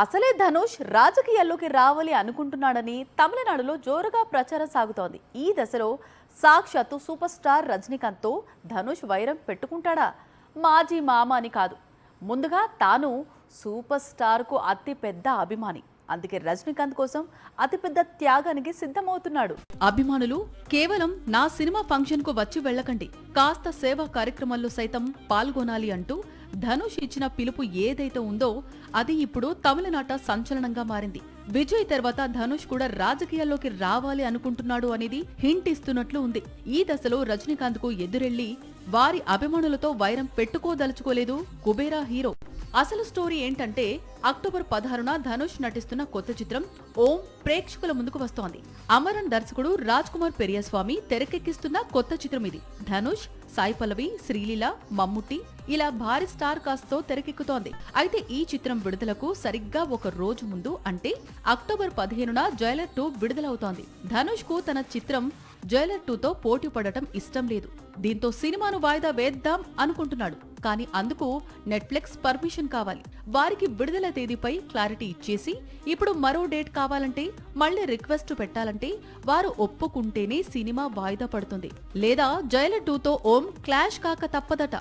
అసలే ధనుష్ రాజకీయాల్లోకి రావాలి అనుకుంటున్నాడని తమిళనాడులో జోరుగా ప్రచారం సాగుతోంది. ఈ దశలో సాక్షాత్తు సూపర్ స్టార్ రజనీకాంత్తో ధనుష్ వైరం పెట్టుకుంటాడా? మాజీ మామ అని కాదు, ముందుగా తాను సూపర్ స్టార్కు అతి పెద్ద అభిమాని. అందుకే రజనీకాంత్ కోసం అతిపెద్ద త్యాగానికి సిద్ధమవుతున్నాడు. అభిమానులు కేవలం నా సినిమా ఫంక్షన్ కు వచ్చి వెళ్ళకండి, కాస్త సేవా కార్యక్రమాల్లో సైతం పాల్గొనాలి అంటూ ధనుష్ ఇచ్చిన పిలుపు ఏదైతే ఉందో అది ఇప్పుడు తమిళనాట సంచలనంగా మారింది. విజయ్ తర్వాత ధనుష్ కూడా రాజకీయాల్లోకి రావాలి అనుకుంటున్నాడు అనేది హింట్ ఇస్తున్నట్లు ఉంది. ఈ దశలో రజనీకాంత్ కు ఎదురెళ్లి వారి అభిమానులతో వైరం పెట్టుకోదలుచుకోలేదు కుబేరా హీరో. అసలు స్టోరీ ఏంటంటే, అక్టోబర్ 16న ధనుష్ నటిస్తున్న కొత్త చిత్రం ఓం ప్రేక్షకుల ముందుకు వస్తోంది. అమరన్ దర్శకుడు రాజ్ కుమార్ పెరియస్వామి తెరకెక్కిస్తున్న కొత్త చిత్రం ఇది. ధనుష్, సాయి పల్లవి, శ్రీలీల, మమ్ముట్టి ఇలా భారీ స్టార్ కాస్ట్ తో తెరకెక్కుతోంది. అయితే ఈ చిత్రం విడుదలకు సరిగ్గా ఒక రోజు ముందు అంటే అక్టోబర్ 15న జైలర్ 2 విడుదలవుతోంది. ధనుష్ కు తన చిత్రం జైలర్ 2తో పోటీ పడటం ఇష్టం లేదు. దీంతో సినిమాను వాయిదా వేద్దాం అనుకుంటున్నాడు. కానీ అందుకు నెట్ఫ్లిక్స్ పర్మిషన్ కావాలి. వారికి విడుదల తేదీపై క్లారిటీ ఇచ్చేసి ఇప్పుడు మరో డేట్ కావాలంటే, మళ్లీ రిక్వెస్ట్ పెట్టాలంటే వారు ఒప్పుకుంటేనే సినిమా వాయిదా పడుతుంది. లేదా జైలర్ 2తో ఓం క్లాష్ కాక తప్పదట.